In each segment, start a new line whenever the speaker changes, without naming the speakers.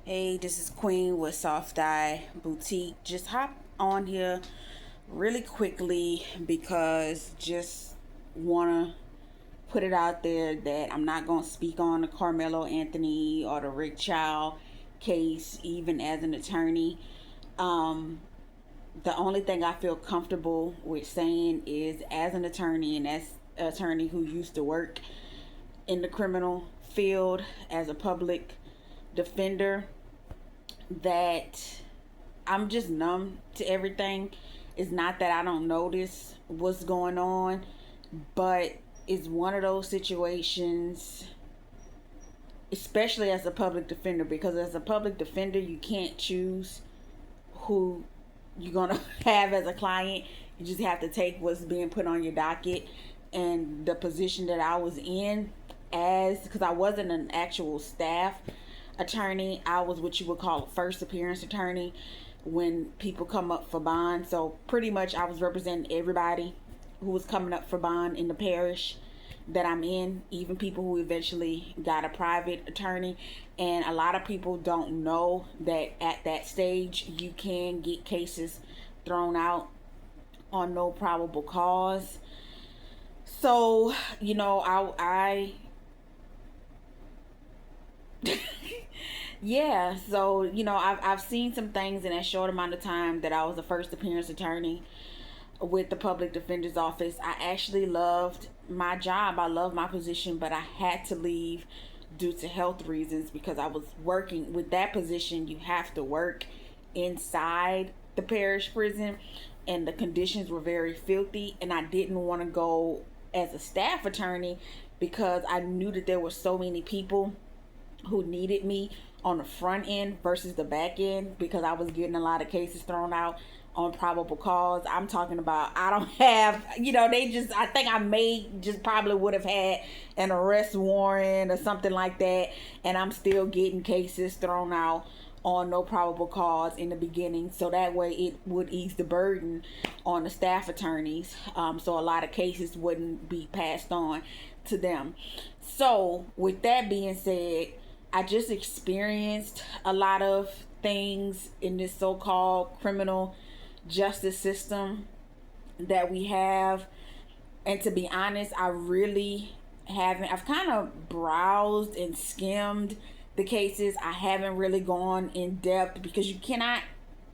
Hey, this is Queen with Soft Eye Boutique. Just hop on here really quickly because just wanna put it out there that I'm not gonna speak on the Carmelo Anthony or the Rick Chow case, even as an attorney. Um, the only thing I feel comfortable with saying is as an attorney and as an attorney who used to work in the criminal field as a public defender, that I'm just numb to everything. It's not that I don't notice what's going on, but it's one of those situations, especially as a public defender, because as a public defender, you can't choose who you're going to have as a client. You just have to take what's being put on your docket. And the position that I was in, as because I wasn't an actual staff attorney, I was what you would call a first appearance attorney when people come up for bond. So pretty much I was representing everybody who was coming up for bond in the parish that I'm in, even people who eventually got a private attorney. And a lot of people don't know that at that stage you can get cases thrown out on no probable cause. So, yeah, so I've seen some things in that short amount of time that I was a first appearance attorney with the public defender's office. I actually loved my job. I love my position, but I had to leave due to health reasons because I was working with that position. You have to work inside the parish prison, and the conditions were very filthy, and I didn't want to go as a staff attorney because I knew that there were so many people who needed me on the front end versus the back end because I was getting a lot of cases thrown out on probable cause. I'm talking about I don't have, I think I may just probably would have had an arrest warrant or something like that, and I'm still getting cases thrown out on no probable cause in the beginning, so that way it would ease the burden on the staff attorneys, so a lot of cases wouldn't be passed on to them. So with that being said, I just experienced a lot of things in this so-called criminal justice system that we have. And to be honest, I really haven't. I've kind of browsed and skimmed the cases. I haven't really gone in depth because you cannot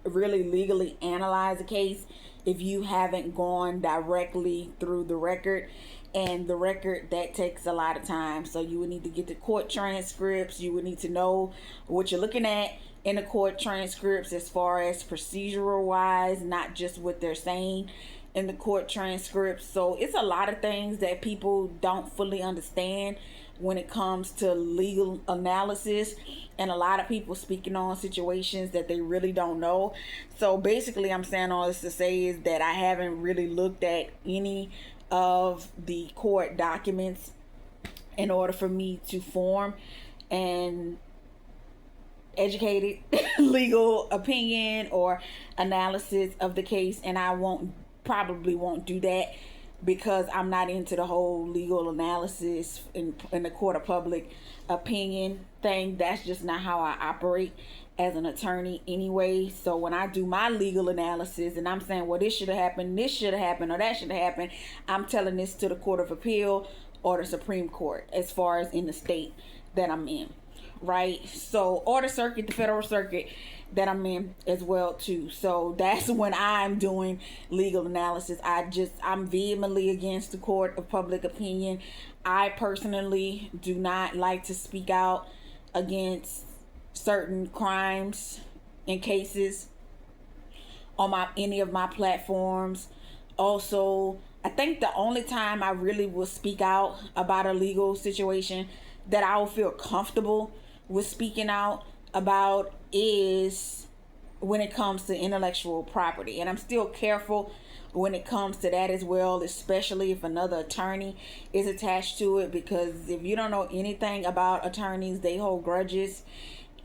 really legally analyze a case if you haven't gone directly through the record, and the record that takes a lot of time. So you would need to get the court transcripts. You would need to know what you're looking at in the court transcripts as far as procedural wise, not just what they're saying in the court transcripts. So it's a lot of things that people don't fully understand when it comes to legal analysis, and a lot of people speaking on situations that they really don't know. So basically I'm saying all this to say is that I haven't really looked at any of the court documents in order for me to form an educated legal opinion or analysis of the case, and I probably won't do that because I'm not into the whole legal analysis in the court of public opinion thing. That's just not how I operate as an attorney anyway. So when I do my legal analysis and I'm saying, well, this should have happened, this should have happened, or that should have happened, I'm telling this to the Court of Appeal or the Supreme Court as far as in the state that I'm in, right? So, or the circuit, the federal circuit that I'm in as well too. So that's when I'm doing legal analysis. I'm vehemently against the court of public opinion. I personally do not like to speak out against certain crimes and cases on my any of my platforms. Also, I think the only time I really will speak out about a legal situation that I will feel comfortable with speaking out about is when it comes to intellectual property. And I'm still careful when it comes to that as well, especially if another attorney is attached to it, because if you don't know anything about attorneys, they hold grudges,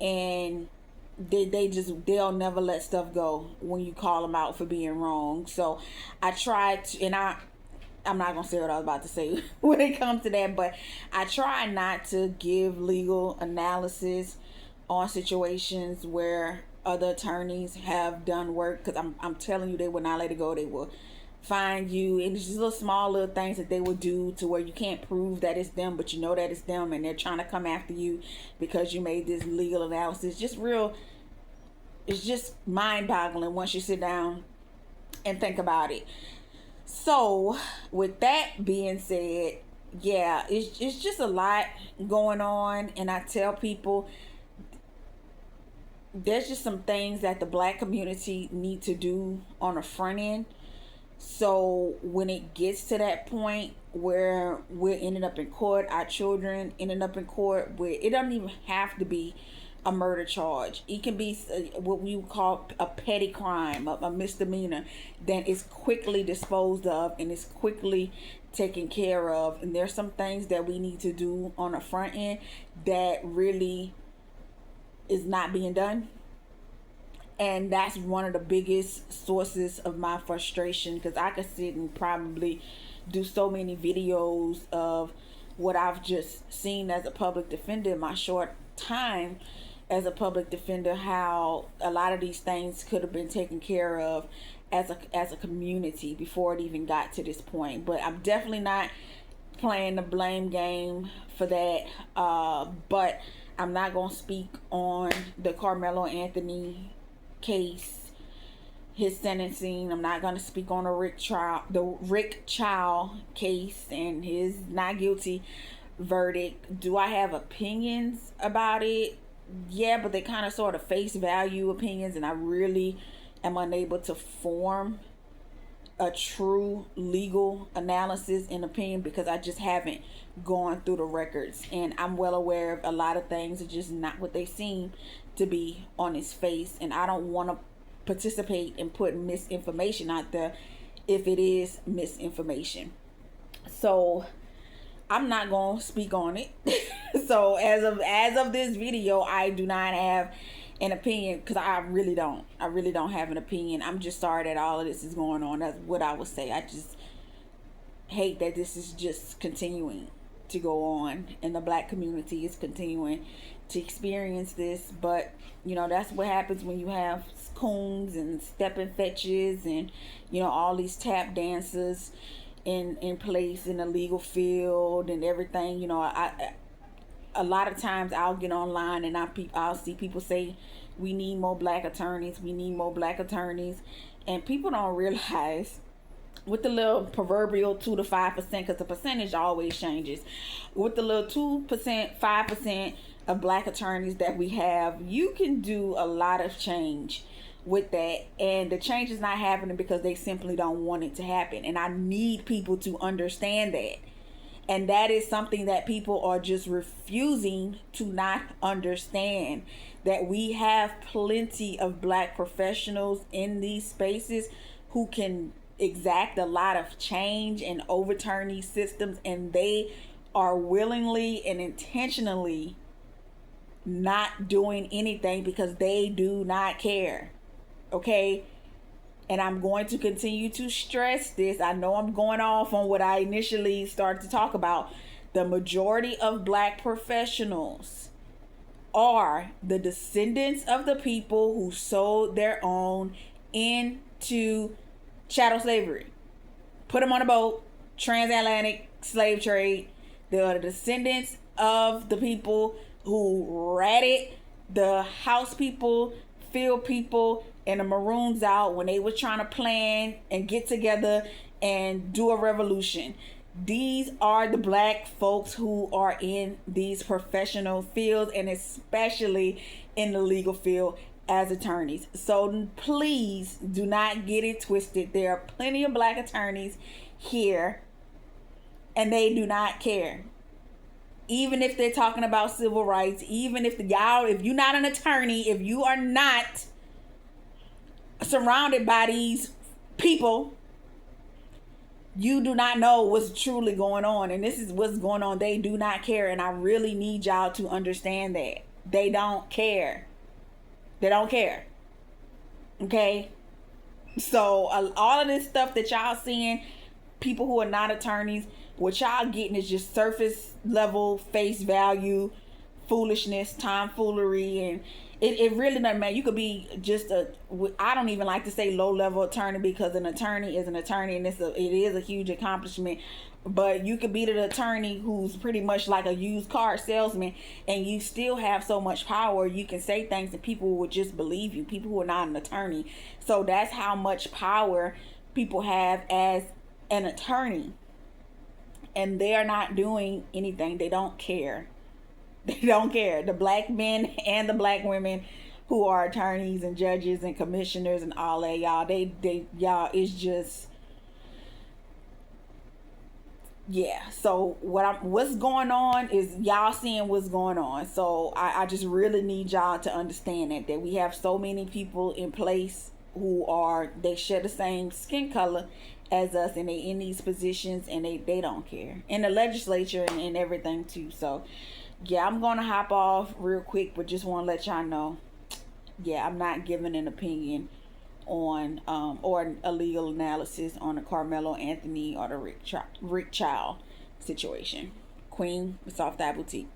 and they'll never let stuff go when you call them out for being wrong. So I try to, and I'm not gonna say what I was about to say when it comes to that, but I try not to give legal analysis on situations where other attorneys have done work, because I'm telling you, they will not let it go. They will find you, and it's just little small little things that they will do to where you can't prove that it's them, but you know that it's them, and they're trying to come after you because you made this legal analysis. Just real, it's just mind-boggling once you sit down and think about it. So with that being said, yeah, it's just a lot going on, and I tell people there's just some things that the black community need to do on the front end. So when it gets to that point where we're ending up in court, our children ending up in court, where it doesn't even have to be a murder charge. It can be what we would call a petty crime, a misdemeanor, then it's quickly disposed of and it's quickly taken care of. And there's some things that we need to do on the front end that really is not being done. And that's one of the biggest sources of my frustration, because I could sit and probably do so many videos of what I've just seen as a public defender in my short time as a public defender, how a lot of these things could have been taken care of as a community before it even got to this point. But I'm definitely not playing the blame game for that. But I'm not going to speak on the Karmelo Anthony case, his sentencing. I'm not going to speak on the Rick Chow case and his not guilty verdict. Do I have opinions about it? Yeah, but they kind of sort of face value opinions, and I really am unable to form a true legal analysis and opinion because I just haven't gone through the records, and I'm well aware of a lot of things are just not what they seem to be on his face, and I don't want to participate in putting misinformation out there if it is misinformation. So I'm not going to speak on it. So as of this video, I do not have an opinion, because I really don't have an opinion. I'm just sorry that all of this is going on. That's what I would say. I just hate that this is just continuing to go on, and the black community is continuing to experience this. But you know, that's what happens when you have coons and stepping fetches and, you know, all these tap dancers in place in the legal field and everything. You know, I a lot of times I'll get online and I'll see people say we need more black attorneys, and people don't realize with the little proverbial 2 to 5%, because the percentage always changes, with the little 2%, 5% of black attorneys that we have, you can do a lot of change with that. And the change is not happening because they simply don't want it to happen, and I need people to understand that. And that is something that people are just refusing to not understand, that we have plenty of black professionals in these spaces who can exact a lot of change and overturn these systems, and they are willingly and intentionally not doing anything because they do not care. Okay? And I'm going to continue to stress this. I know I'm going off on what I initially started to talk about. The majority of black professionals are the descendants of the people who sold their own into chattel slavery. Put them on a boat, transatlantic slave trade. They are the descendants of the people who ratted the house people, field people, and the Maroons out when they were trying to plan and get together and do a revolution. These are the black folks who are in these professional fields, and especially in the legal field as attorneys. So please do not get it twisted. There are plenty of black attorneys here, and they do not care. Even if they're talking about civil rights, even if if you're not an attorney, if you are not surrounded by these people, you do not know what's truly going on. And this is what's going on. They do not care. And I really need y'all to understand that. They don't care. They don't care. Okay? So all of this stuff that y'all seeing, people who are not attorneys, what y'all getting is just surface level face value foolishness, tomfoolery, and it really doesn't matter. You could be just I don't even like to say low level attorney, because an attorney is an attorney, and it is a huge accomplishment. But you could be the attorney who's pretty much like a used car salesman, and you still have so much power. You can say things and people would just believe you, people who are not an attorney. So that's how much power people have as an attorney, and they're not doing anything. They don't care. They don't care. The black men and the black women who are attorneys and judges and commissioners and all that, y'all, y'all, it's just, yeah. So what's going on is y'all seeing what's going on. So I just really need y'all to understand that we have so many people in place who they share the same skin color as us, and they in these positions, and they don't care, in the legislature and everything too. So yeah, I'm gonna hop off real quick, but just want to let y'all know, yeah, I'm not giving an opinion on or a legal analysis on the Karmelo Anthony or the Rick Chow situation. Queen, Soft Eye Boutique.